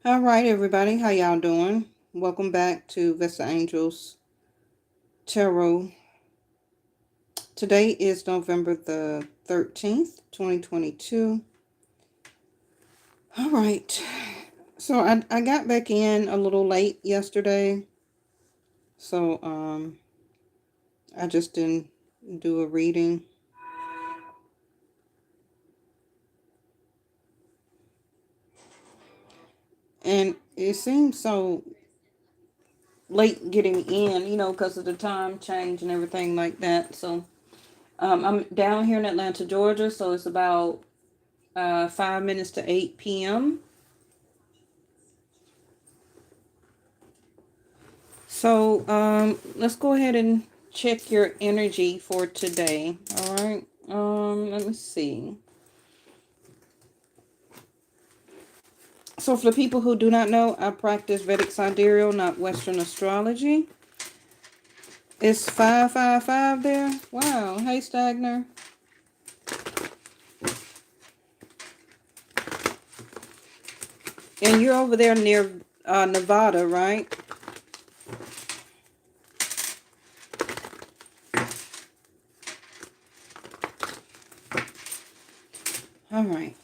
All right, everybody, how y'all doing? Welcome back to Vesta Angels Tarot. Today is November the 13th, 2022. All right, so I got back in a little late yesterday, so I just didn't do a reading. And it seems so late getting in, because of the time change and everything like that. So I'm down here in Atlanta, Georgia, so it's about 5 minutes to 8 p.m. So let's go ahead and check your energy for today. All right. Let me see. So for the people who do not know, I practice Vedic Sidereal, not Western astrology. It's 555 there. Wow. Hey, Stagner. And you're over there near Nevada, right? All right.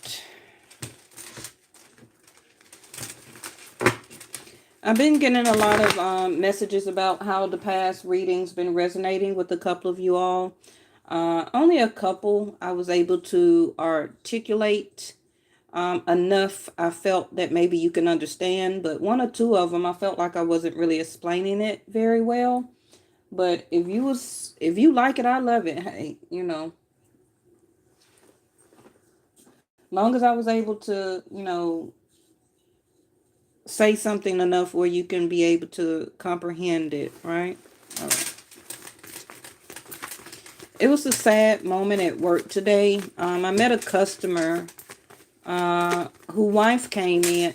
I've been getting a lot of messages about how the past readings been resonating with a couple of you all. Only a couple I was able to articulate enough. I felt that maybe you can understand, but one or two of them I felt like I wasn't really explaining it very well. But if you like it, I love it. Hey, long as I was able to, say something enough where you can be able to comprehend it, right? All right. It was a sad moment at work today. I met a customer who wife came in.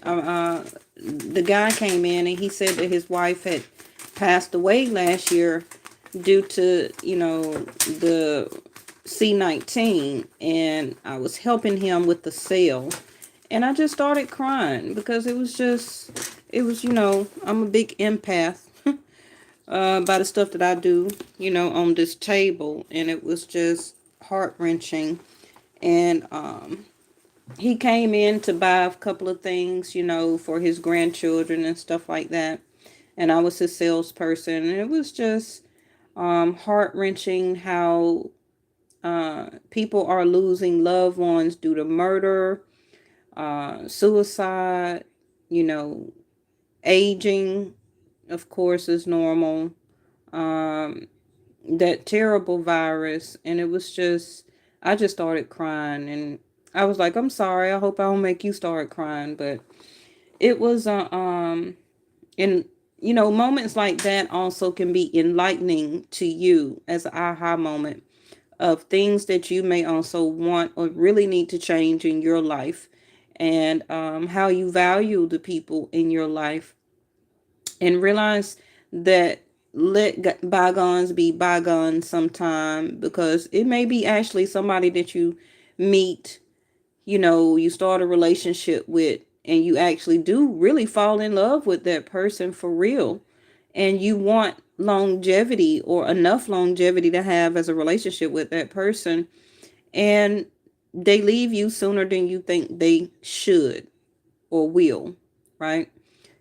The guy came in and he said that his wife had passed away last year due to, the C-19. And I was helping him with the sale. And I just started crying because I'm a big empath by the stuff that I do, on this table. And it was just heart-wrenching. And he came in to buy a couple of things, for his grandchildren and stuff like that. And I was his salesperson. And it was just heart-wrenching how people are losing loved ones due to murder, suicide, you know, aging, of course, is normal. Um, that terrible virus. And it was just, I just started crying. And I was like, I'm sorry. I hope I don't make you start crying. But it was, and, moments like that also can be enlightening to you as an aha moment of things that you may also want or really need to change in your life, and how you value the people in your life, and realize that let bygones be bygones sometime, because it may be actually somebody that you meet, you start a relationship with, and you actually do really fall in love with that person for real, and you want longevity or enough longevity to have as a relationship with that person, and they leave you sooner than you think they should or will, right?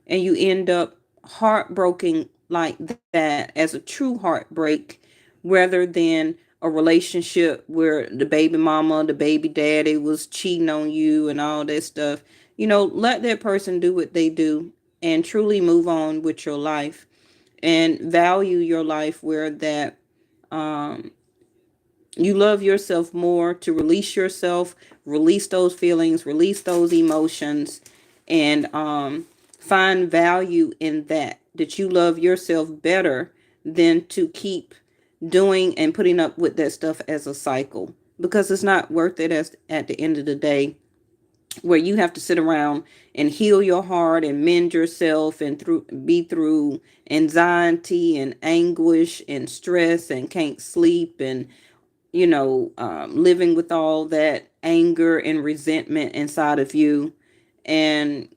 And you end up heartbroken like that, as a true heartbreak, rather than a relationship where the baby mama, the baby daddy was cheating on you and all that stuff. Let that person do what they do and truly move on with your life, and value your life where that um you love yourself more, to release yourself, release those feelings, release those emotions, and find value in that you love yourself better than to keep doing and putting up with that stuff as a cycle, because it's not worth it as at the end of the day, where you have to sit around and heal your heart and mend yourself and through anxiety and anguish and stress and can't sleep, and living with all that anger and resentment inside of you. And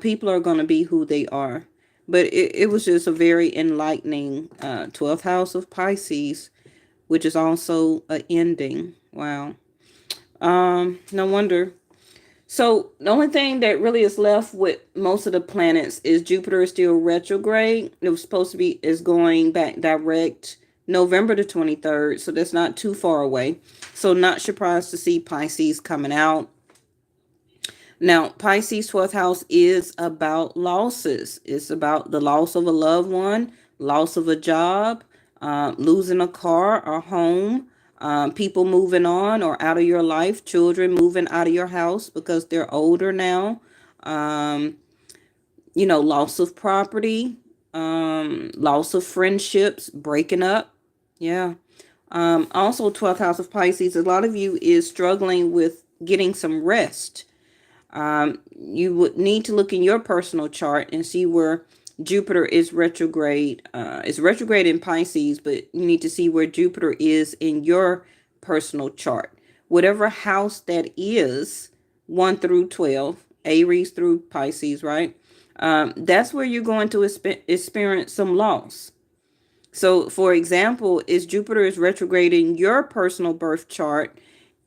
People are going to be who they are. But it was just a very enlightening 12th house of Pisces, which is also a ending. Wow. No wonder. So the only thing that really is left with most of the planets is Jupiter is still retrograde. It was supposed to be is going back direct November the 23rd, so that's not too far away. So not surprised to see Pisces coming out. Now, Pisces 12th house is about losses. It's about the loss of a loved one, loss of a job, losing a car or home, people moving on or out of your life, children moving out of your house because they're older now, um, loss of property, loss of friendships, breaking up. Yeah. Also, 12th house of Pisces, a lot of you is struggling with getting some rest. You would need to look in your personal chart and see where Jupiter is retrograde. It's retrograde in Pisces, but you need to see where Jupiter is in your personal chart. Whatever house that is, 1 through 12, Aries through Pisces, right? That's where you're going to experience some loss. So, for example, is Jupiter is retrograding your personal birth chart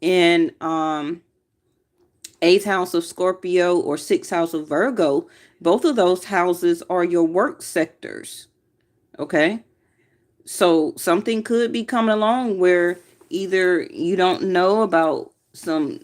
in 8th house of Scorpio or 6th house of Virgo, both of those houses are your work sectors. Okay. So something could be coming along where either you don't know about some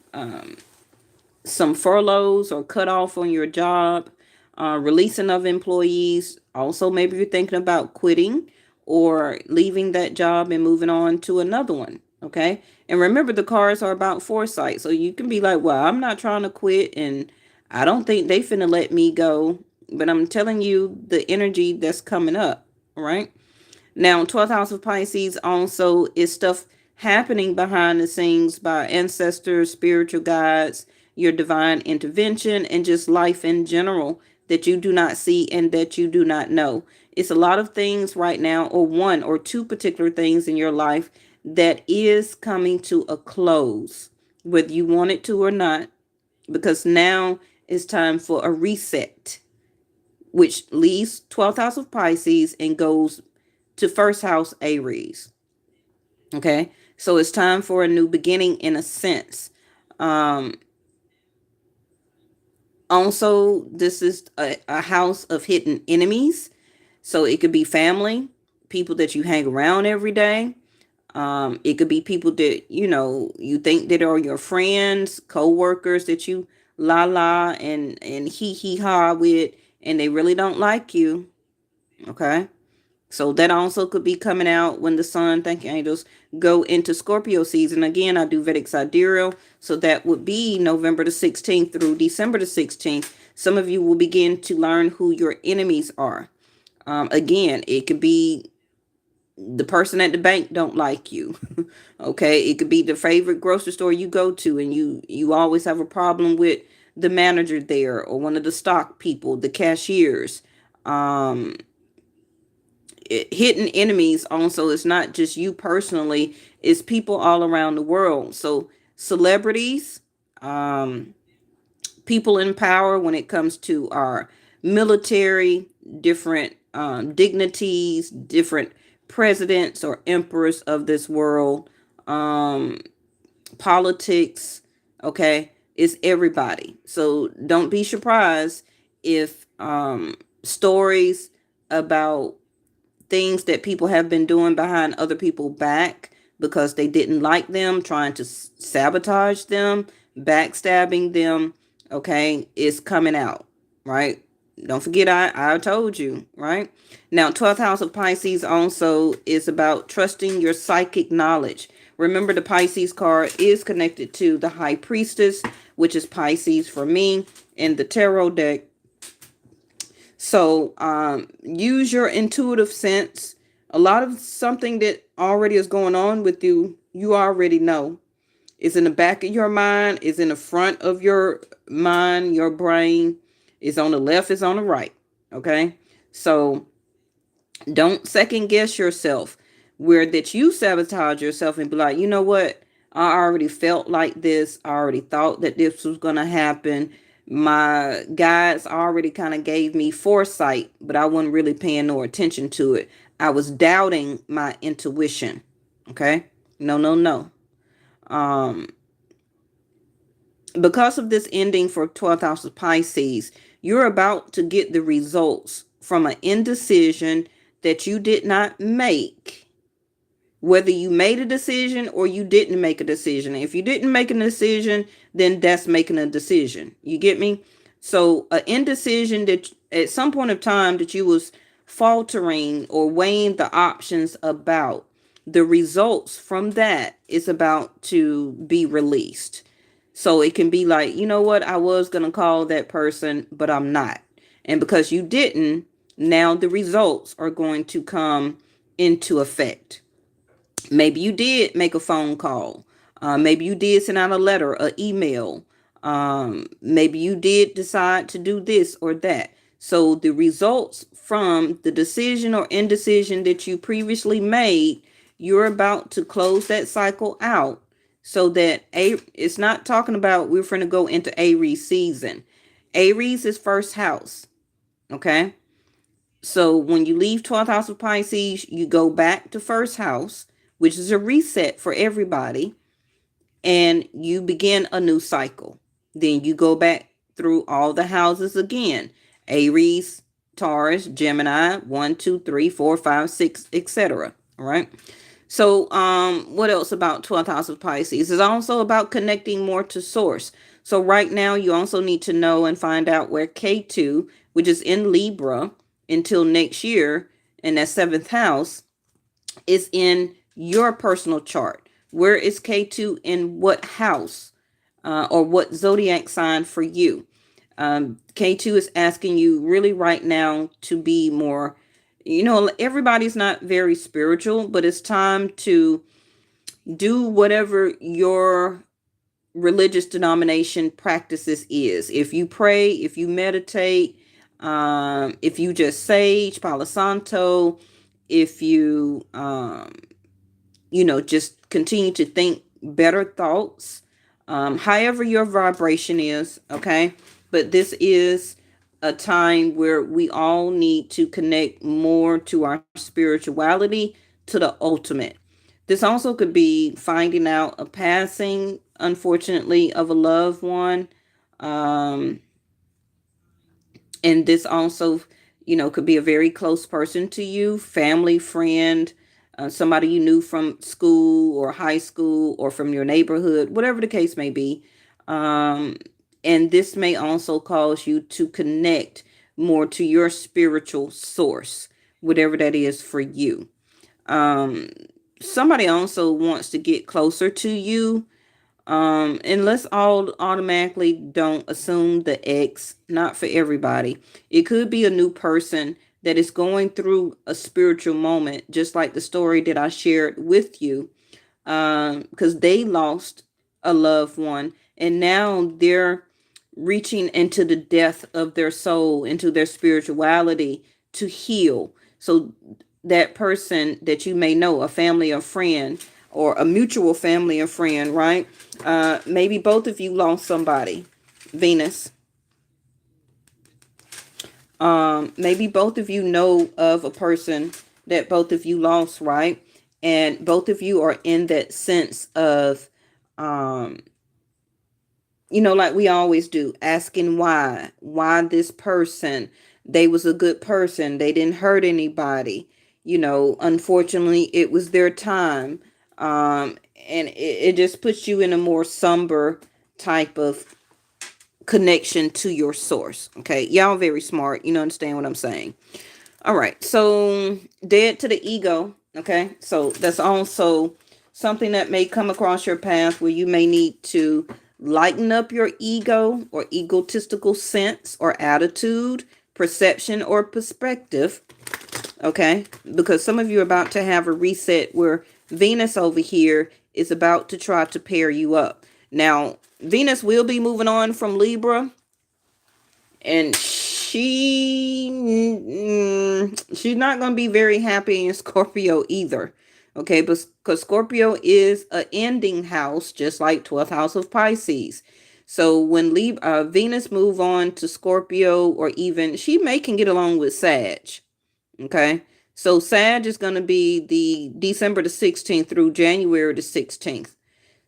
furloughs or cut off on your job, releasing of employees. Also, maybe you're thinking about quitting or leaving that job and moving on to another one. Okay. And remember, the cards are about foresight. So you can be like, well, I'm not trying to quit and I don't think they finna let me go. But I'm telling you the energy that's coming up. All right. Now, 12th house of Pisces also is stuff happening behind the scenes by ancestors, spiritual guides, your divine intervention, and just life in general that you do not see and that you do not know. It's a lot of things right now, or one or two particular things in your life that is coming to a close, whether you want it to or not, because now it's time for a reset, which leaves 12th house of Pisces and goes to first house Aries. Okay, so it's time for a new beginning in a sense. Um, Also, this is a house of hidden enemies. So it could be family, people that you hang around every day. It could be people that, you think that are your friends, co-workers that you la la and he ha with, and they really don't like you. Okay. So that also could be coming out when the sun, thank you angels, go into Scorpio season. Again, I do Vedic Sidereal. So that would be November the 16th through December the 16th. Some of you will begin to learn who your enemies are. Again, it could be the person at the bank don't like you. Okay. It could be the favorite grocery store you go to and you always have a problem with the manager there or one of the stock people, the cashiers. Hidden enemies also is not just you personally, it's people all around the world. So celebrities, people in power when it comes to our military, different dignities, different presidents or emperors of this world, politics. Okay, it's everybody. So don't be surprised if stories about things that people have been doing behind other people's back because they didn't like them, trying to sabotage them, backstabbing them, okay, is coming out, right? Don't forget, I told you, right? Now, 12th house of Pisces also is about trusting your psychic knowledge. Remember, the Pisces card is connected to the High Priestess, which is Pisces for me in the tarot deck. So use your intuitive sense. A lot of something that already is going on with you, you already know. It's in the back of your mind. It's in the front of your mind, your brain. It's on the left. It's on the right. Okay. So don't second guess yourself where that you sabotage yourself and be like, what? I already felt like this. I already thought that this was going to happen. My guides already kind of gave me foresight, but I wasn't really paying no attention to it. I was doubting my intuition. Okay? No, no, no. Um, because of this ending for 12th house of Pisces, you're about to get the results from an indecision that you did not make, whether you made a decision or you didn't make a decision. If you didn't make a decision, then that's making a decision. You get me? So an indecision that at some point of time that you was faltering or weighing the options about, the results from that is about to be released. So it can be like, you know what, I was going to call that person, but I'm not. And because you didn't, now the results are going to come into effect. Maybe you did make a phone call. Maybe you did send out a letter, an email. Maybe you did decide to do this or that. So the results from the decision or indecision that you previously made, you're about to close that cycle out so that it's not talking about we're going to go into Aries season. Aries is first house. Okay. So when you leave 12th house of Pisces, you go back to first house, which is a reset for everybody, and you begin a new cycle. Then you go back through all the houses again. Aries, Taurus, Gemini, 1, 2, 3, 4, 5, 6, etc. All right. So what else about 12th house of Pisces? It's also about connecting more to source. So right now you also need to know and find out where K2, which is in Libra until next year, and that seventh house is in your personal chart. Where is K2 in what house or what zodiac sign for you? K2 is asking you really right now to be more, everybody's not very spiritual, but it's time to do whatever your religious denomination practices is. If you pray, if you meditate, if you just sage, Palo Santo, if you, just continue to think better thoughts, however your vibration is, okay? But this is a time where we all need to connect more to our spirituality, to the ultimate. This also could be finding out a passing, unfortunately, of a loved one. Um, and this also, could be a very close person to you, family, friend, somebody you knew from school or high school or from your neighborhood, whatever the case may be. Um, and this may also cause you to connect more to your spiritual source, whatever that is for you. Um, Somebody also wants to get closer to you. And let's all automatically don't assume the X, not for everybody. It could be a new person that is going through a spiritual moment, just like the story that I shared with you, because they lost a loved one and now they're reaching into the depth of their soul, into their spirituality to heal. So that person that you may know, a family or friend, or a mutual family or friend, right? Maybe both of you lost somebody, Venus. Maybe both of you know of a person that both of you lost, right? And both of you are in that sense of, um, like we always do, asking why this person, they was a good person, they didn't hurt anybody, unfortunately it was their time. And it just puts you in a more somber type of connection to your source. Okay, y'all very smart, understand what I'm saying. All right, so dead to the ego. Okay, so that's also something that may come across your path where you may need to lighten up your ego or egotistical sense or attitude, perception, or perspective. Okay, because some of you are about to have a reset where Venus over here is about to try to pair you up. Now, Venus will be moving on from Libra, and she's not going to be very happy in Scorpio either. Okay, because Scorpio is an ending house, just like 12th house of Pisces. So when Venus move on to Scorpio, or even she may can get along with Sag. Okay. So Sag is going to be the December the 16th through January the 16th.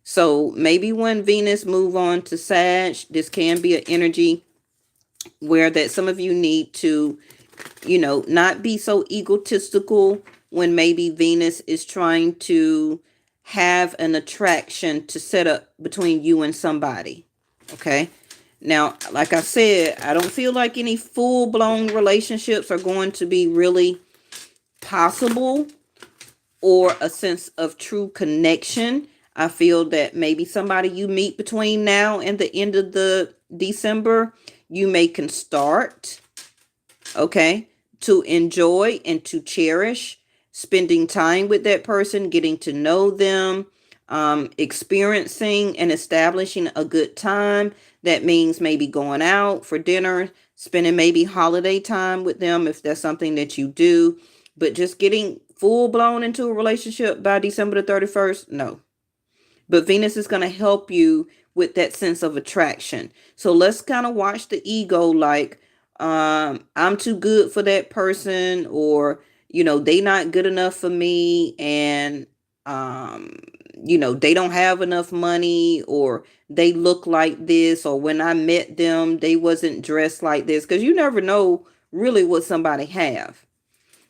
So maybe when Venus move on to Sag, this can be an energy where that some of you need to, not be so egotistical when maybe Venus is trying to have an attraction to set up between you and somebody. Okay. Now, like I said, I don't feel like any full-blown relationships are going to be really possible, or a sense of true connection. I feel that maybe somebody you meet between now and the end of the December, you may can start, okay, to enjoy and to cherish spending time with that person, getting to know them, experiencing and establishing a good time. That means maybe going out for dinner, spending maybe holiday time with them if that's something that you do. But just getting full blown into a relationship by December the 31st, no. But Venus is going to help you with that sense of attraction. So let's kind of watch the ego, like, I'm too good for that person, or, they not good enough for me, and, they don't have enough money, or they look like this, or when I met them, they wasn't dressed like this. Because you never know really what somebody have.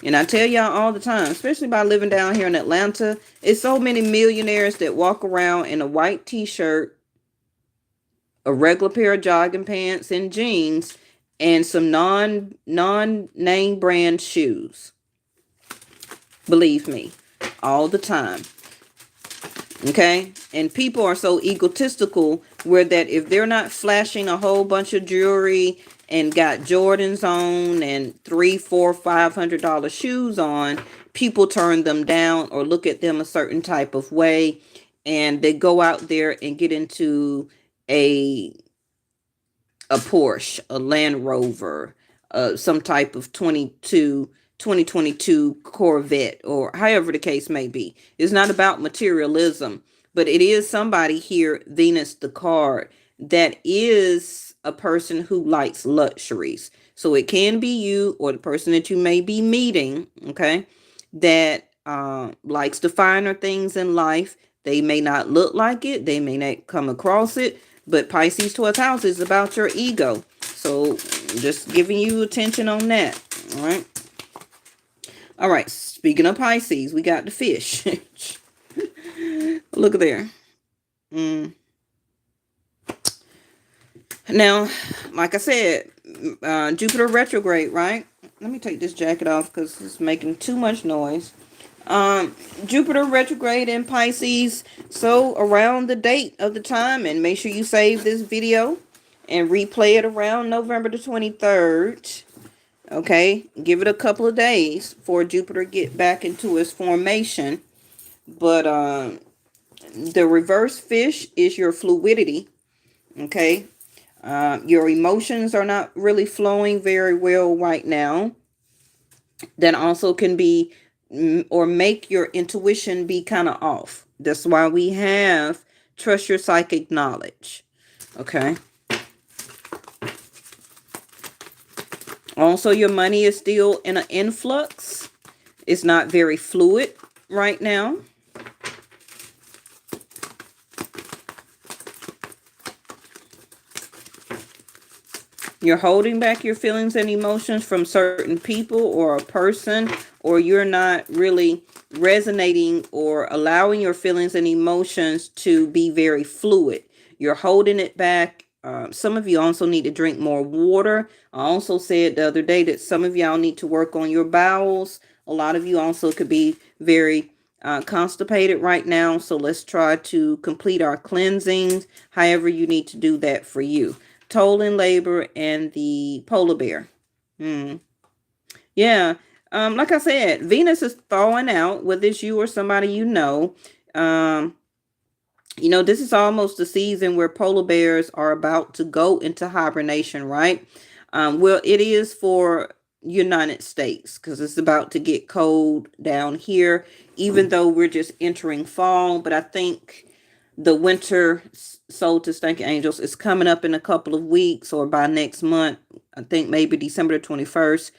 And I tell y'all all the time, especially by living down here in Atlanta, it's so many millionaires that walk around in a white t-shirt, a regular pair of jogging pants and jeans, and some non-name brand shoes. Believe me, all the time. Okay? And people are so egotistical where that if they're not flashing a whole bunch of jewelry and got Jordans on and $300, $400, $500 shoes on, people turn them down or look at them a certain type of way, and they go out there and get into a Porsche, a Land Rover, some type of 2022 Corvette, or however the case may be. It's not about materialism, but it is somebody here, Venus the card, that is a person who likes luxuries. So it can be you or the person that you may be meeting, okay, that likes the finer things in life. They may not look like it, they may not come across it, but Pisces 12th house is about your ego. So just giving you attention on that. All right. All right. Speaking of Pisces, we got the fish. Look there. Now, like I said, Jupiter retrograde, right? Let me take this jacket off because it's making too much noise. Jupiter retrograde in Pisces. So around the date of the time, and make sure you save this video and replay it around November the 23rd. Okay, give it a couple of days for Jupiter get back into its formation. But the reverse fish is your fluidity. Okay, your emotions are not really flowing very well right now. That also can be or make your intuition be kind of off. That's why we have trust your psychic knowledge. Okay. Also, your money is still in an influx. It's not very fluid right now. You're holding back your feelings and emotions from certain people or a person, or you're not really resonating or allowing your feelings and emotions to be very fluid. You're holding it back. Some of you also need to drink more water. I also said the other day that some of y'all need to work on your bowels. A lot of you also could be very constipated right now. So let's try to complete our cleansings. However you need to do that for you. Toll in labor and the polar bear. Yeah. Like I said, Venus is thawing out, whether it's you or somebody you know. This is almost the season where polar bears are about to go into hibernation, right? Well, it is for United States because it's about to get cold down here, even though we're just entering fall. But I think the winter solstice, thank you, angels, is coming up in a couple of weeks or by next month. I think maybe December the 21st.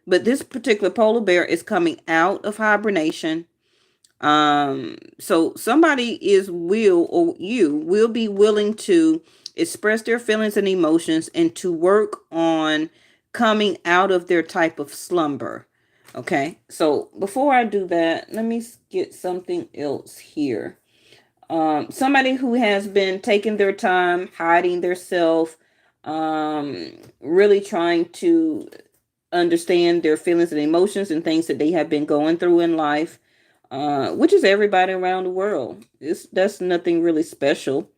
But this particular polar bear is coming out of hibernation. So somebody or you will be willing to express their feelings and emotions and to work on coming out of their type of slumber. Okay, so before I do that, let me get something else here. Somebody who has been taking their time, hiding their self, really trying to understand their feelings and emotions and things that they have been going through in life, which is everybody around the world. That's nothing really special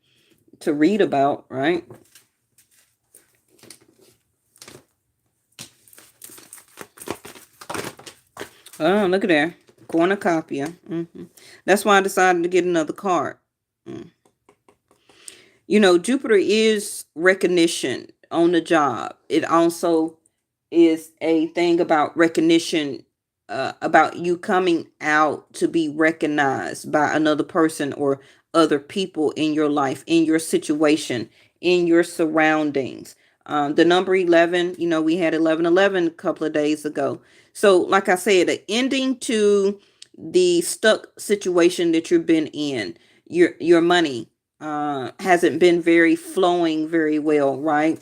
to read about, right? Oh, look at there. Cornucopia. That's why I decided to get another card. Jupiter is recognition on the job. It also is a thing about recognition, about you coming out to be recognized by another person or other people in your life, in your situation, in your surroundings. The number 11, we had 1111 a couple of days ago. So, like I said, an ending to the stuck situation that you've been in. Your money hasn't been very flowing very well, right?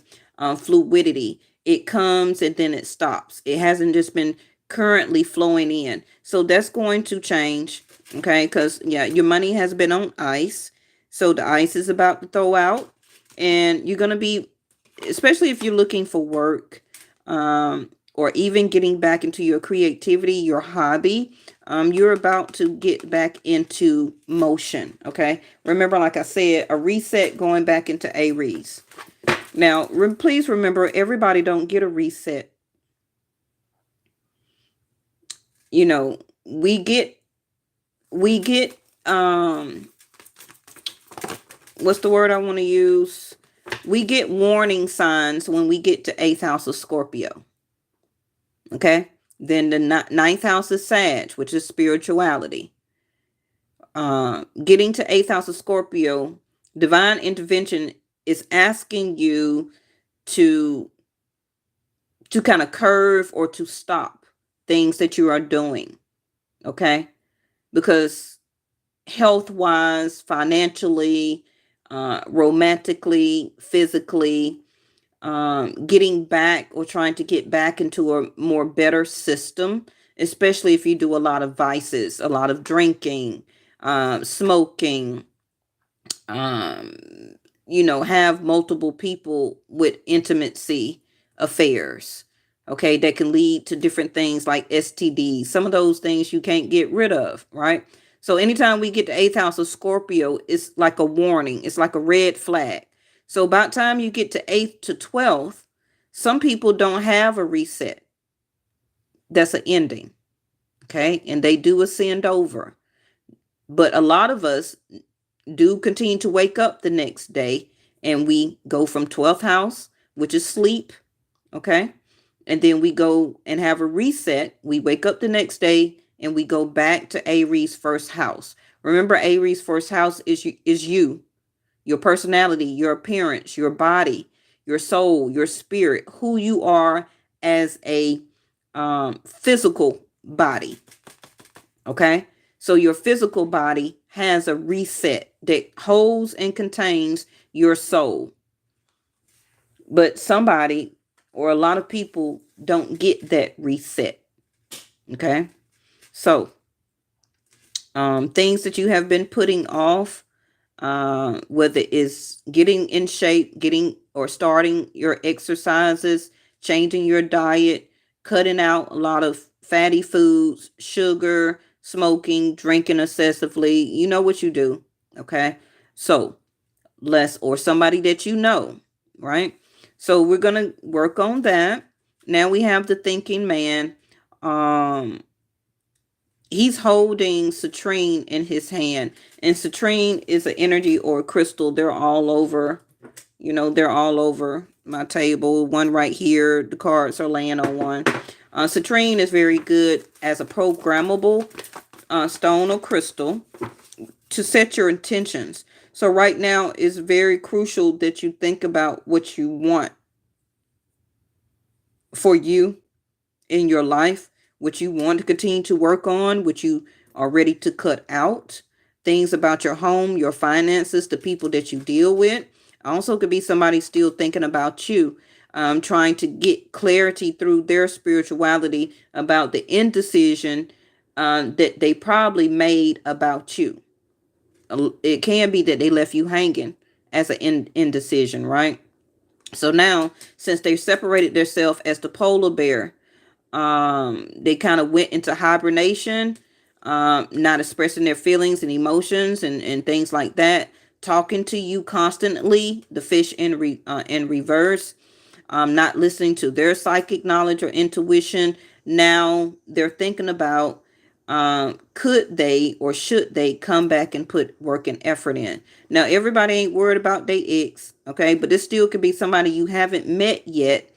Fluidity. It comes and then it stops. It hasn't just been currently flowing in. So that's going to change, okay? Because, yeah, your money has been on ice. So the ice is about to thaw out. And you're going to be, especially if you're looking for work, or even getting back into your creativity, your hobby, you're about to get back into motion, okay? Remember, like I said, a reset going back into Aries. Now, please remember, everybody don't get a reset. We get, what's the word I want to use? We get warning signs when we get to 8th house of Scorpio. Okay, then the 9th house is Sag, which is spirituality. Getting to 8th house of Scorpio, divine intervention is asking you to kind of curve or to stop things that you are doing. Okay, because health-wise, financially, romantically, physically, getting back or trying to get back into a more better system, especially if you do a lot of vices, a lot of drinking, smoking, have multiple people with intimacy affairs, okay, that can lead to different things like STDs. Some of those things you can't get rid of, right? So anytime we get to 8th house of Scorpio, it's like a warning. It's like a red flag. So about time you get to 8th to 12th, some people don't have a reset. That's an ending, okay? And they do ascend over. But a lot of us do continue to wake up the next day, and we go from 12th house, which is sleep, okay? And then we go and have a reset. We wake up the next day and we go back to Aries first house. Remember, Aries first house is you, your personality, your appearance, your body, your soul, your spirit, who you are as a physical body. Okay? So your physical body has a reset that holds and contains your soul. But somebody or a lot of people don't get that reset. Okay? So, things that you have been putting off, whether it's getting in shape, getting or starting your exercises, changing your diet, cutting out a lot of fatty foods, sugar, smoking, drinking excessively. You know what you do, okay? So, less, or somebody that you know, right? So we're going to work on that. Now we have the thinking man. He's holding citrine in his hand, and citrine is an energy or a crystal. They're all over, they're all over my table. One right here, the cards are laying on one. Citrine is very good as a programmable stone or crystal. to set your intentions. So right now it's very crucial that you think about what you want for you in your life, what you want to continue to work on, what you are ready to cut out, things about your home, your finances, the people that you deal with. Also could be somebody still thinking about you, trying to get clarity through their spirituality about the indecision that they probably made about you. It can be that they left you hanging as an indecision, right? So now, since they separated themselves as the polar bear, they kind of went into hibernation, not expressing their feelings and emotions and things like that, talking to you constantly, the fish in reverse, not listening to their psychic knowledge or intuition. Now they're thinking about, could they or should they come back and put work and effort in. Now everybody ain't worried about their ex, okay, but this still could be somebody you haven't met yet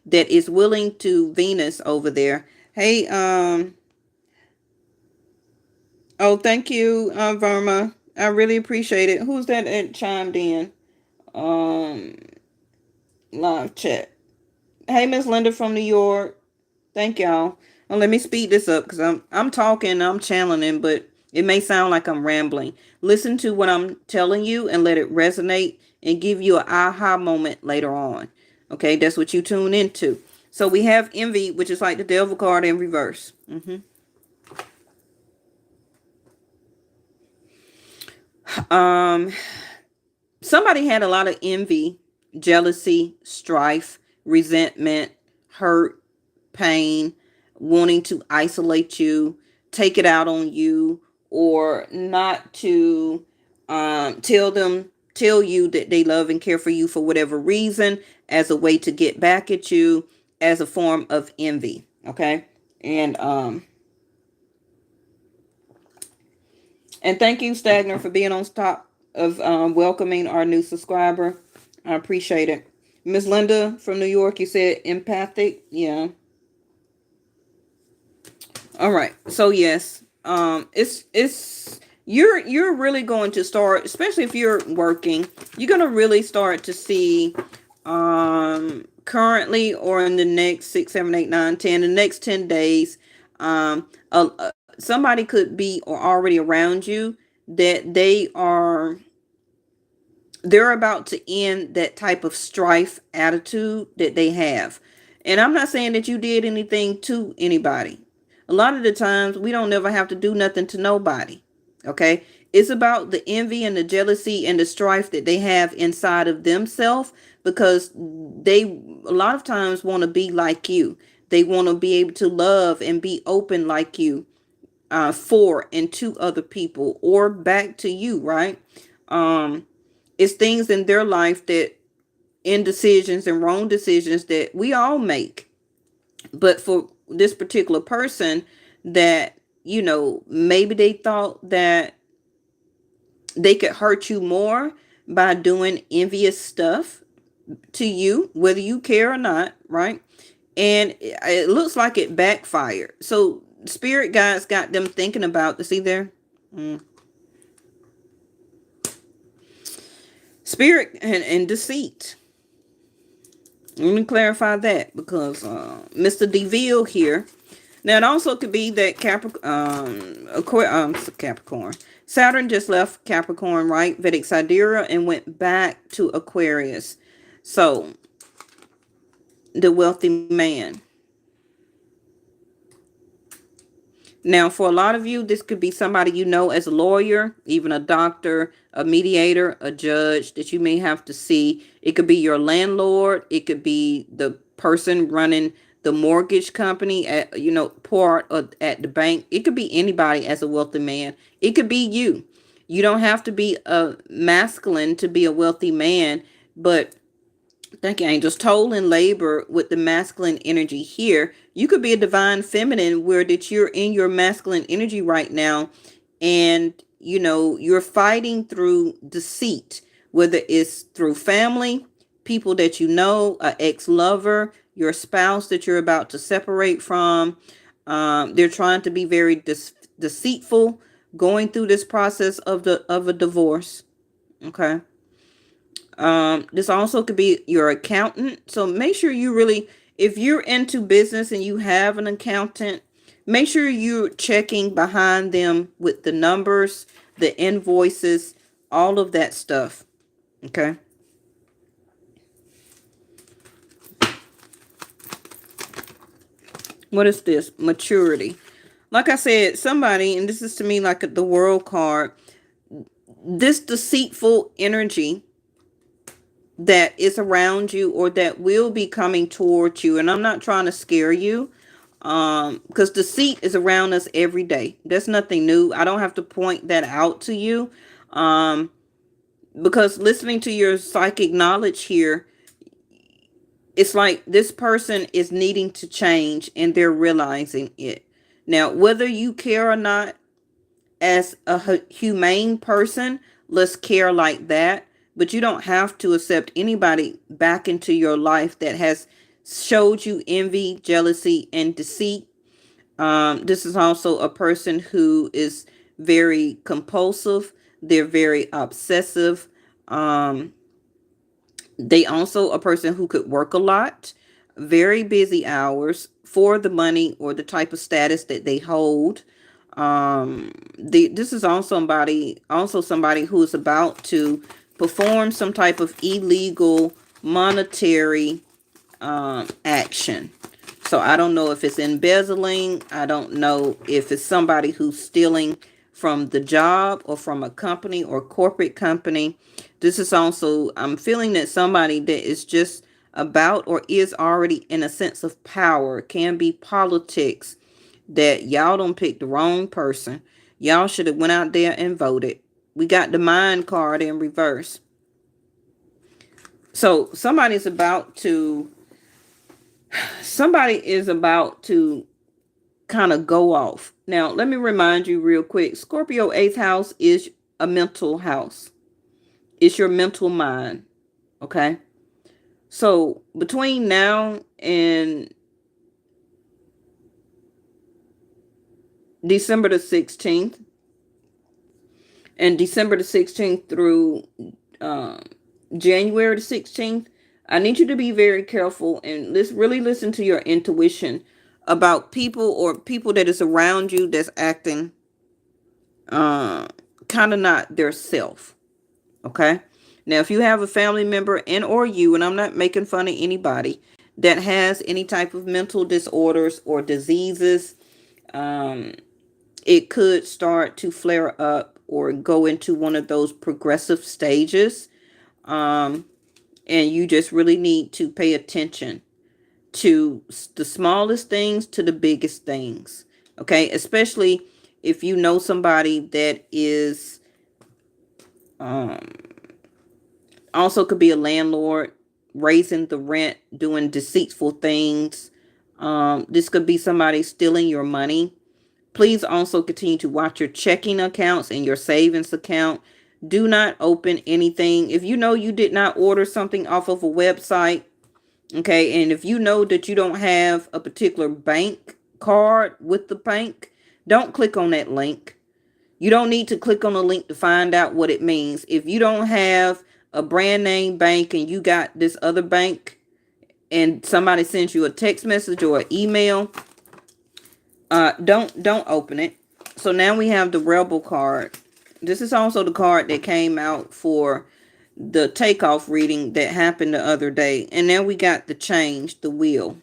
that is willing to, Venus over there. Hey, oh, thank you, Verma. I really appreciate it. Who's that chimed in? Um, Live chat. Hey, Miss Linda from New York. Thank y'all. Well, let me speed this up because I'm talking, I'm channeling, but it may sound like I'm rambling. Listen to what I'm telling you and let it resonate and give you an aha moment later on. Okay, that's what you tune into. So we have envy, which is like the devil card in reverse. Um, Somebody had a lot of envy, jealousy, strife, resentment, hurt, pain, wanting to isolate you, take it out on you, or not to tell you that they love and care for you for whatever reason, as a way to get back at you, as a form of envy. Okay. And thank you, Stagner, for being on top of welcoming our new subscriber. I appreciate it. Miss Linda from New York, you said empathic. Yeah. All right. So yes, it's you're really going to start, especially if you're working, you're gonna really start to see currently or in the next 6, 7, 8, 9, 10, the next 10 days, somebody could be or already around you that they're about to end that type of strife attitude that they have. And I'm not saying that you did anything to anybody. A lot of the times we don't never have to do nothing to nobody. Okay? It's about the envy and the jealousy and the strife that they have inside of themselves, because they a lot of times want to be like you. They want to be able to love and be open like you, for and to other people or back to you, right? It's things in their life that indecisions and wrong decisions that we all make. But for this particular person, that, maybe they thought that they could hurt you more by doing envious stuff to you, whether you care or not, right? And it looks like it backfired. So spirit guides got them thinking about the, see there? Spirit and deceit. Let me clarify that, because Mr. DeVille here. Now it also could be that Capricorn. Saturn just left Capricorn, right? Vedic Sidereal, and went back to Aquarius. So the wealthy man. Now, for a lot of you, this could be somebody you know as a lawyer, even a doctor, a mediator, a judge that you may have to see. It could be your landlord. It could be the person running the mortgage company at, part of, at the bank. It could be anybody as a wealthy man. It could be you. You don't have to be a masculine to be a wealthy man, but thank you, angels. Toll and labor with the masculine energy here. You could be a divine feminine where that you're in your masculine energy right now, and you're fighting through deceit, whether it's through family, people that a ex-lover, your spouse that you're about to separate from. They're trying to be very deceitful, going through this process of a divorce. Okay. This also could be your accountant. So make sure you really, if you're into business and you have an accountant, make sure you're checking behind them with the numbers, the invoices, all of that stuff. Okay. What is this? Maturity. Like I said, somebody, and this is to me like the world card, this deceitful energy that is around you or that will be coming towards you. And I'm not trying to scare you, because deceit is around us every day. That's nothing new. I don't have to point that out to you, because listening to your psychic knowledge here, it's like this person is needing to change and they're realizing it. Now, whether you care or not, as a humane person, let's care like that. But you don't have to accept anybody back into your life that has showed you envy, jealousy, and deceit. This is also a person who is very compulsive. They're very obsessive. Um, they also a person who could work a lot, very busy hours for the money or the type of status that they hold. This is also somebody who is about to perform some type of illegal monetary action. So I don't know if it's embezzling. I don't know if it's somebody who's stealing from the job or from a company or corporate company. This is also, I'm feeling that somebody that is just about or is already in a sense of power. It can be politics, that y'all don't pick the wrong person. Y'all should have went out there and voted. We got the mind card in reverse. So somebody is about to kind of go off. Now, let me remind you real quick. Scorpio 8th house is a mental house. It's your mental mind. Okay. So between now and December the 16th and December the 16th through January the 16th, I need you to be very careful and let's really listen to your intuition about people or people that is around you that's acting kind of not their self. Okay. Now, if you have a family member and or you, and I'm not making fun of anybody that has any type of mental disorders or diseases, it could start to flare up or go into one of those progressive stages. And you just really need to pay attention to the smallest things to the biggest things. Okay. Especially if you know somebody that is, also could be a landlord, raising the rent, doing deceitful things. This could be somebody stealing your money. Please also continue to watch your checking accounts and your savings account. Do not open anything. If you know you did not order something off of a website, okay, and if you know that you don't have a particular bank card with the bank, don't click on that link. You don't need to click on a link to find out what it means. If you don't have a brand name bank and you got this other bank and somebody sends you a text message or an email, don't open it. So now we have the Rebel card. This is also the card that came out for the takeoff reading that happened the other day. And now we got the change, the wheel.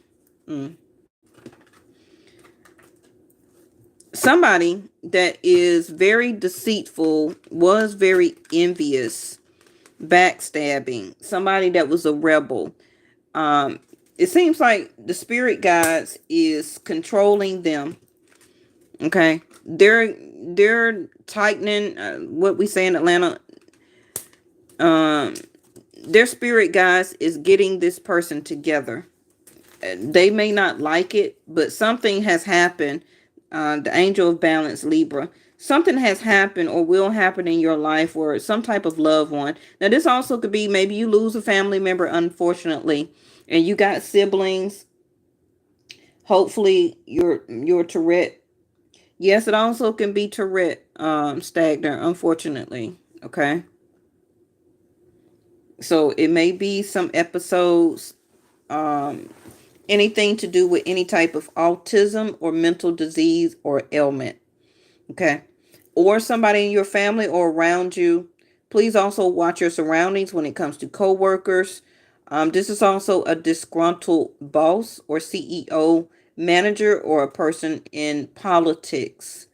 Somebody that is very deceitful, was very envious, backstabbing, somebody that was a rebel. It seems like the spirit guides is controlling them. Okay, they're tightening, what we say in Atlanta. Their spirit guides is getting this person together. They may not like it, but something has happened. The angel of balance, Libra. Something has happened or will happen in your life or some type of loved one. Now, this also could be maybe you lose a family member, unfortunately, and you got siblings. Hopefully, your Tourette, Yes, it also can be Tourette, stagnant, unfortunately. Okay. So it may be some episodes, um, anything to do with any type of autism or mental disease or ailment. Okay. Or somebody in your family or around you. Please also watch your surroundings when it comes to coworkers. This is also a disgruntled boss or CEO, manager, or a person in politics.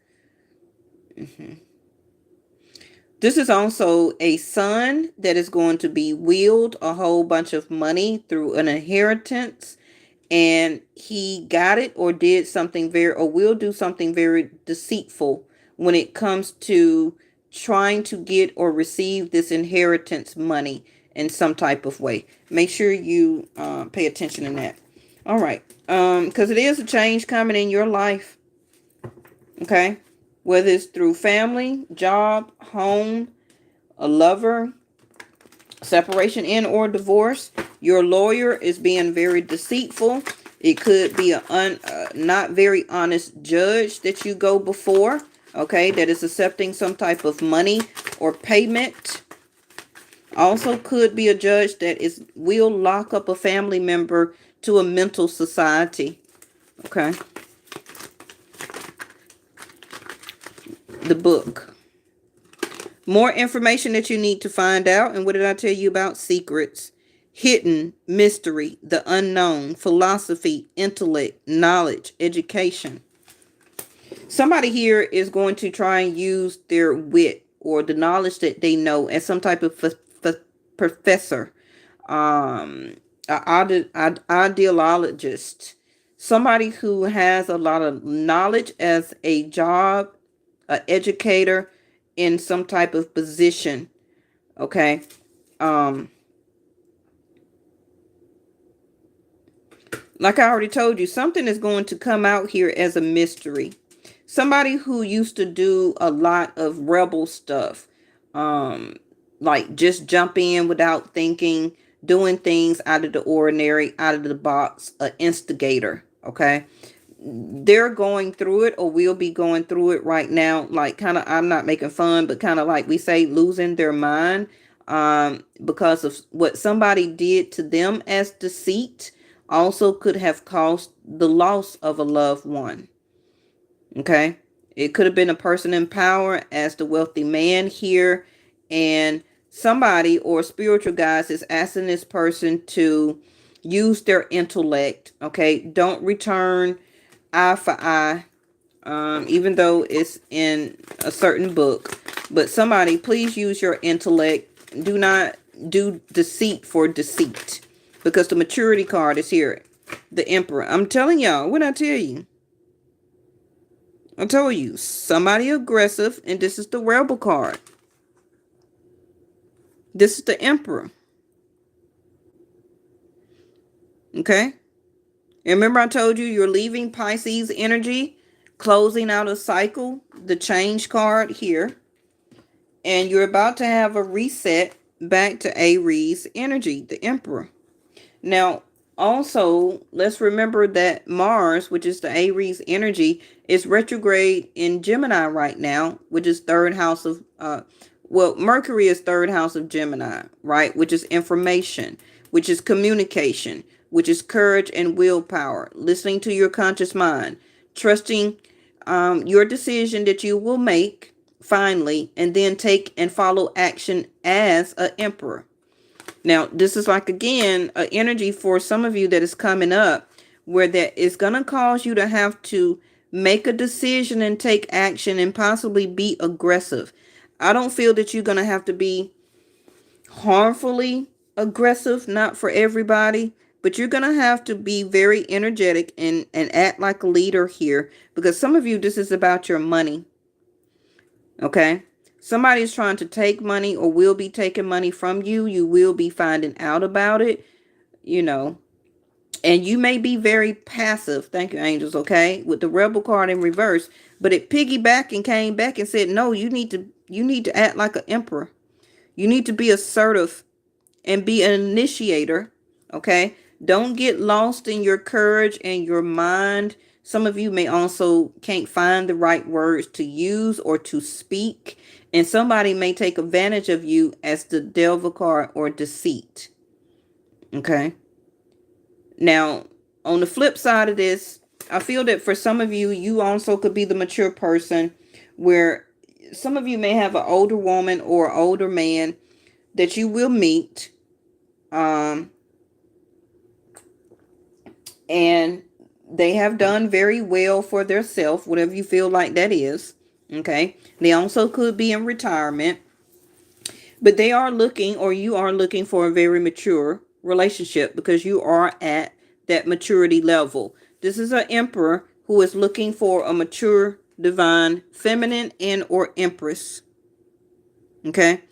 This is also a son that is going to be willed a whole bunch of money through an inheritance, and he got it or did something very, or will do something very deceitful when it comes to trying to get or receive this inheritance money in some type of way. Make sure you pay attention in that. All right. Because it is a change coming in your life. Okay. Whether it's through family, job, home, a lover, separation in or divorce. Your lawyer is being very deceitful. It could be a not very honest judge that you go before, okay, that is accepting some type of money or payment. Also could be a judge that will lock up a family member to a mental society. Okay. The book. More information that you need to find out. And what did I tell you about? Secrets, hidden, mystery, the unknown, philosophy, intellect, knowledge, education. Somebody here is going to try and use their wit or the knowledge that they know as some type of professor, ideologist, somebody who has a lot of knowledge as a job, an educator in some type of position. Okay. Like I already told you, something is going to come out here as a mystery. Somebody who used to do a lot of rebel stuff, like just jump in without thinking, doing things out of the ordinary, out of the box, an instigator. Okay. They're going through it or will be going through it right now. Like kind of, I'm not making fun, but kind of like we say, losing their mind, because of what somebody did to them as deceit, also could have caused the loss of a loved one. Okay. It could have been a person in power as the wealthy man here, and somebody or spiritual guides is asking this person to use their intellect. Okay. Don't return eye for eye, even though it's in a certain book. But somebody, please use your intellect. Do not do deceit for deceit, because the maturity card is here. The Emperor. I'm telling y'all, what I tell you? I told you, somebody aggressive, and this is the rebel card. This is the Emperor. Okay? And remember I told you you're leaving Pisces energy, closing out a cycle, the change card here. And you're about to have a reset back to Aries energy, the Emperor. Now, also, let's remember that Mars, which is the Aries energy, is retrograde in Gemini right now, which is third house of, Mercury is third house of Gemini, right? Which is information, which is communication, which is courage and willpower, listening to your conscious mind, trusting your decision that you will make finally, and then take and follow action as an emperor. Now, this is like, again, an energy for some of you that is coming up where that is going to cause you to have to make a decision and take action and possibly be aggressive. I don't feel that you're going to have to be harmfully aggressive, not for everybody, but you're going to have to be very energetic and act like a leader here, because some of you, this is about your money. Okay? Somebody is trying to take money or will be taking money from you. You will be finding out about it, you know. And you may be very passive. Thank you, angels, okay? With the rebel card in reverse. But it piggybacked and came back and said, no, you need to act like an emperor. You need to be assertive and be an initiator, okay? Don't get lost in your courage and your mind Some of you may also can't find the right words to use or to speak. And somebody may take advantage of you as the devil card or deceit. Okay. Now, on the flip side of this, I feel that for some of you, you also could be the mature person where some of you may have an older woman or older man that you will meet. And they have done very well for themselves, whatever you feel like that is. Okay. They also could be in retirement, but they are looking, or you are looking, for a very mature relationship because you are at that maturity level. This is an emperor who is looking for a mature divine feminine and or empress. Okay.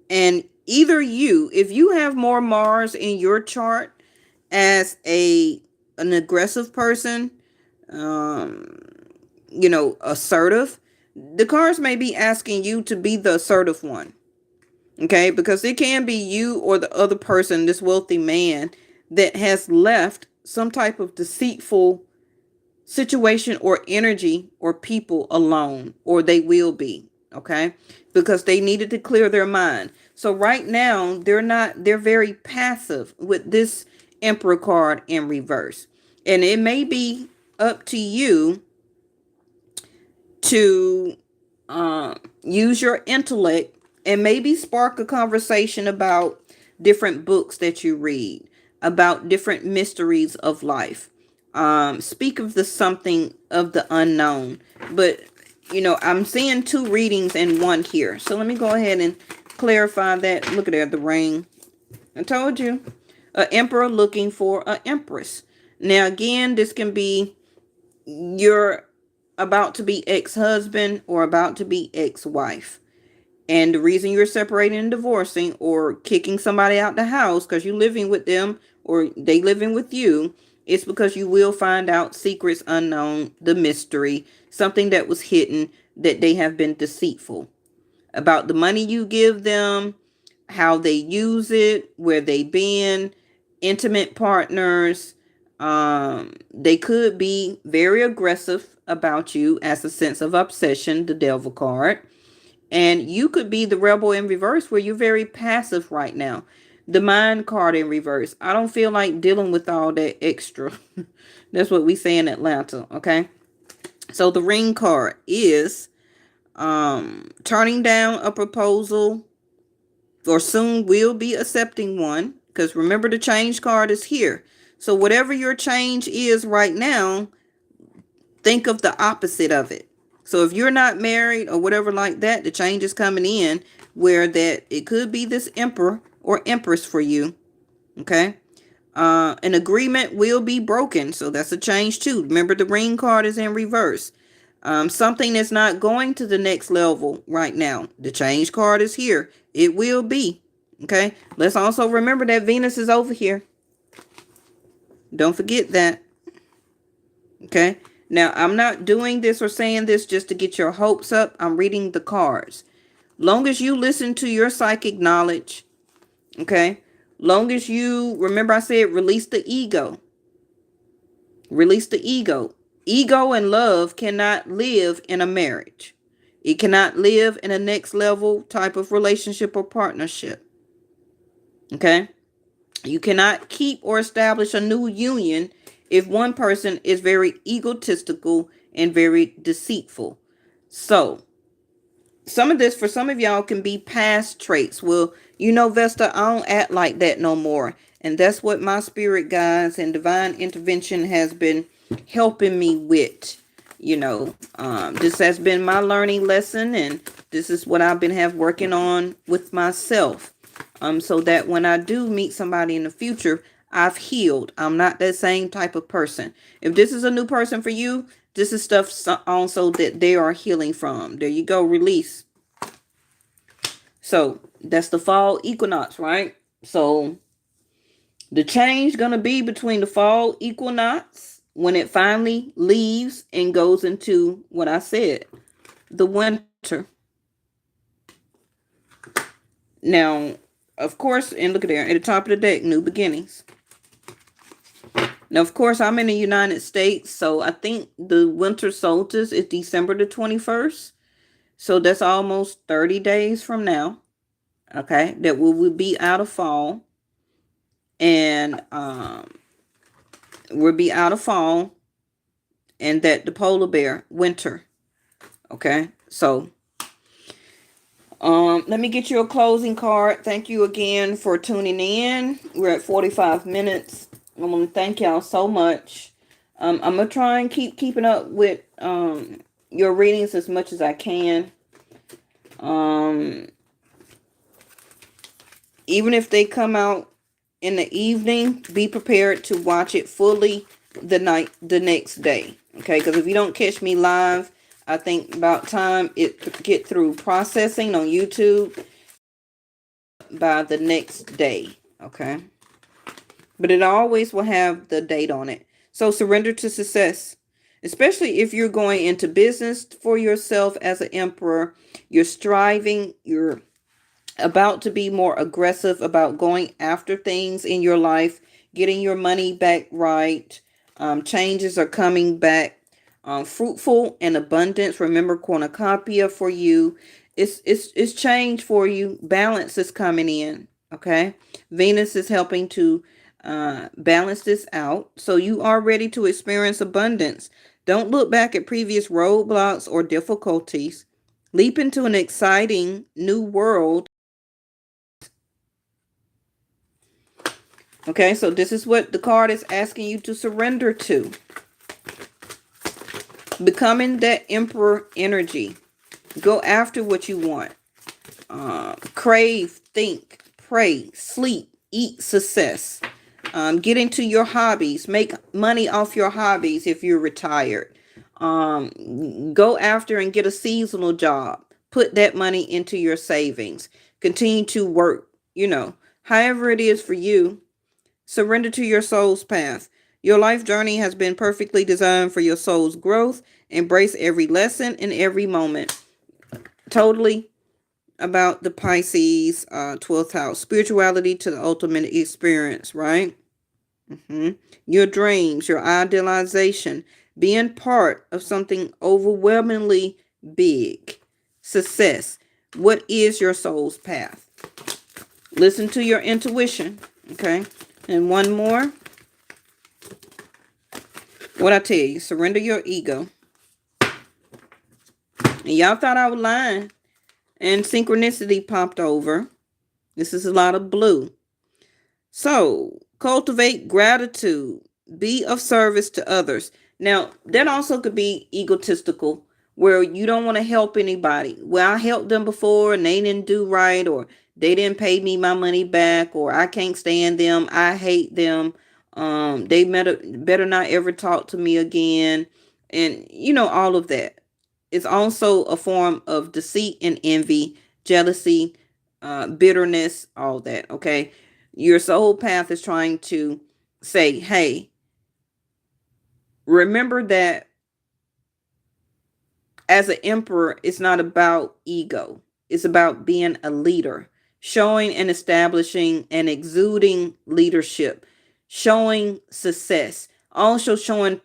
And either you, if you have more Mars in your chart as an aggressive person, assertive, the cards may be asking you to be the assertive one. Okay, because it can be you or the other person, this wealthy man, that has left some type of deceitful situation or energy or people alone, or they will be. Okay, because they needed to clear their mind. So right now they're very passive with this Emperor card in reverse. And it may be up to you to use your intellect and maybe spark a conversation about different books that you read, about different mysteries of life. Speak of the something of the unknown. But, I'm seeing two readings in one here. So let me go ahead and clarify that. Look at that, the ring. I told you. An emperor looking for an empress. Now, again, this can be your about to be ex-husband or about to be ex-wife. And the reason you're separating and divorcing or kicking somebody out the house because you're living with them or they living with you is because you will find out secrets unknown, the mystery, something that was hidden, that they have been deceitful about the money you give them, how they use it, where they been, intimate partners. They could be very aggressive about you as a sense of obsession, the devil card. And you could be the rebel in reverse where you're very passive right now. The mind card in reverse. I don't feel like dealing with all that extra. That's what we say in Atlanta, okay? So the ring card is turning down a proposal or soon will be accepting one. Because remember, the change card is here. So whatever your change is right now, think of the opposite of it. So if you're not married or whatever like that, the change is coming in where that it could be this emperor or empress for you. Okay. An agreement will be broken. So that's a change too. Remember, the ring card is in reverse. Something that's not going to the next level right now. The change card is here. It will be. Okay. Let's also remember that Venus is over here. Don't forget that. Okay. Now, I'm not doing this or saying this just to get your hopes up. I'm reading the cards. Long as you listen to your psychic knowledge. Okay. Long as you, remember I said release the ego. Release the ego. Ego and love cannot live in a marriage. It cannot live in a next level type of relationship or partnership. Okay. You cannot keep or establish a new union if one person is very egotistical and very deceitful. So, some of this for some of y'all can be past traits. Well, Vesta, I don't act like that no more. And that's what my spirit guides and divine intervention has been helping me with. This has been my learning lesson, and this is what I've been working on with myself. So that when I do meet somebody in the future, I've healed. I'm not that same type of person. If this is a new person for you, this is stuff also that they are healing from. There you go, release. So that's the fall equinox, right? So the change going to be between the fall equinox when it finally leaves and goes into what I said, the winter. Now, of course, and look at there, at the top of the deck, new beginnings. Now, of course, I'm in the United States, so I think the winter solstice is December the 21st. So that's almost 30 days from now. Okay, that we will be out of fall, and we'll be out of fall, and that the polar bear winter. Okay, so let me get you a closing card. Thank you again for tuning in. We're at 45 minutes. I want to thank y'all so much. I'm gonna try and keeping up with your readings as much as I can. Even if they come out in the evening, be prepared to watch it fully the next day. Okay, because if you don't catch me live, I think about time it get through processing on YouTube by the next day. Okay, but it always will have the date on it. So surrender to success, especially if you're going into business for yourself as an emperor. You're striving, you're about to be more aggressive about going after things in your life, getting your money back right. Changes are coming back, fruitful and abundance. Remember, cornucopia for you. It's change for you. Balance is coming in. Okay, Venus is helping to balance this out, so you are ready to experience abundance. Don't look back at previous roadblocks or difficulties. Leap into an exciting new world. Okay, so this is what the card is asking you to surrender to. Becoming that emperor energy. Go after what you want. Crave, think, pray, sleep, eat success. Get into your hobbies. Make money off your hobbies if you're retired. Go after and get a seasonal job. Put that money into your savings. Continue to work, however it is for you. Surrender to your soul's path. Your life journey has been perfectly designed for your soul's growth. Embrace every lesson and every moment. Totally about the Pisces 12th house. Spirituality to the ultimate experience, right? Your dreams, your idealization, being part of something overwhelmingly big. Success. What is your soul's path? Listen to your intuition, okay? And one more. What I tell you, surrender your ego. And y'all thought I was lying. And synchronicity popped over. This is a lot of blue. So, cultivate gratitude. Be of service to others. Now, that also could be egotistical, where you don't want to help anybody. Well, I helped them before and they didn't do right, or they didn't pay me my money back, or I can't stand them. I hate them. They better not ever talk to me again. And, all of that. It's also a form of deceit and envy, jealousy, bitterness, all that. Okay. Your soul path is trying to say, hey, remember that as an emperor, it's not about ego. It's about being a leader, showing and establishing and exuding leadership, showing success, also showing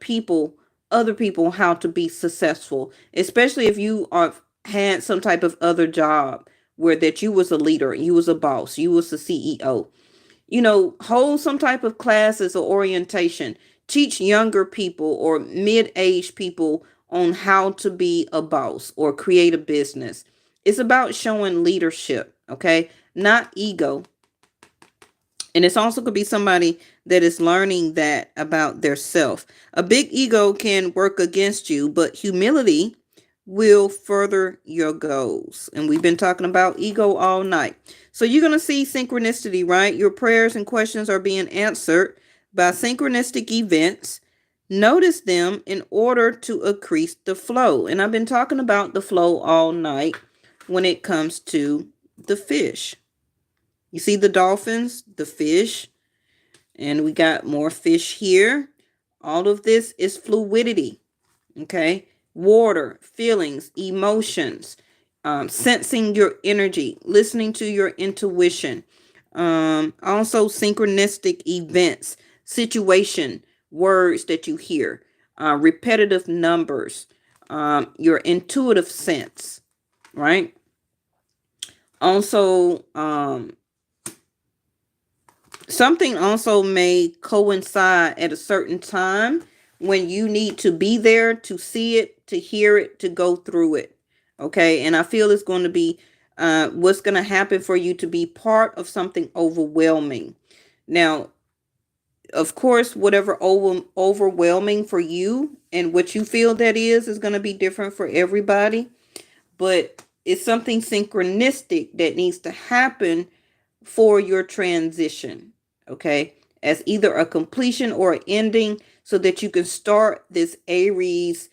other people how to be successful, especially if you are had some type of other job where that you was a leader, you was a boss, you was a CEO. Hold some type of classes or orientation. Teach younger people or mid-aged people on how to be a boss or create a business. It's about showing leadership, okay? Not ego. And it's also could be somebody that is learning that about their self. A big ego can work against you, but humility will further your goals. And we've been talking about ego all night. So you're going to see synchronicity, right? Your prayers and questions are being answered by synchronistic events. Notice them in order to increase the flow. And I've been talking about the flow all night when it comes to the fish. You see the dolphins, the fish, and we got more fish here. All of this is fluidity, okay? Water, feelings, emotions, sensing your energy, listening to your intuition. Also synchronistic events, situation words that you hear, repetitive numbers, your intuitive sense, right? Also, something also may coincide at a certain time when you need to be there to see it, to hear it, to go through it. Okay. And I feel it's going to be what's going to happen for you to be part of something overwhelming. Now, of course, whatever overwhelming for you and what you feel that is going to be different for everybody. But it's something synchronistic that needs to happen for your transition, okay, as either a completion or an ending, so that you can start this Aries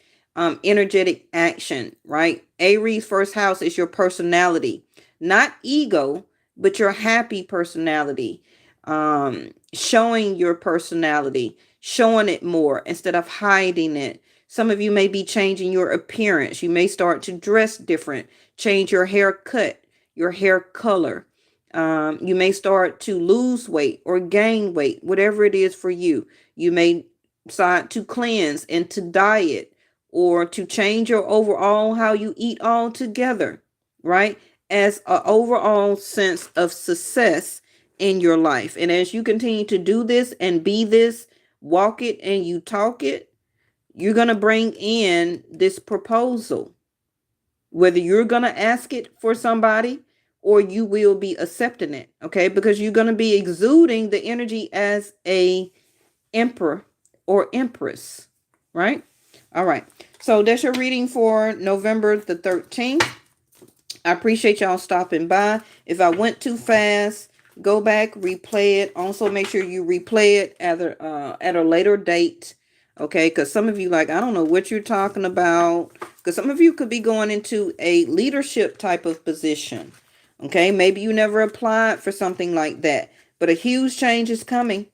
energetic action, right? Aries first house is your personality, not ego, but your happy personality, showing your personality, showing it more instead of hiding it. Some of you may be changing your appearance. You may start to dress different, change your haircut, your hair color. You may start to lose weight or gain weight, whatever it is for you. You may decide to cleanse and to diet, or to change your overall how you eat altogether, right? As an overall sense of success in your life. And as you continue to do this and be this, walk it and you talk it, you're going to bring in this proposal, whether you're going to ask it for somebody or you will be accepting it, okay? Because you're going to be exuding the energy as a emperor or empress, right? All right. So that's your reading for November the 13th. I appreciate y'all stopping by. If I went too fast, go back, replay it. Also, make sure you replay it at a later date. Okay, because some of you like, I don't know what you're talking about. Because some of you could be going into a leadership type of position. Okay, maybe you never applied for something like that. But a huge change is coming.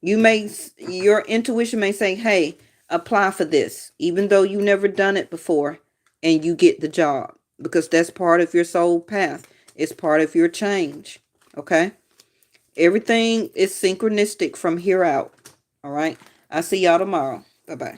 Your intuition may say, hey, apply for this, even though you never done it before, and you get the job. Because that's part of your soul path. It's part of your change. Okay? Everything is synchronistic from here out. All right? I'll see y'all tomorrow. Bye-bye.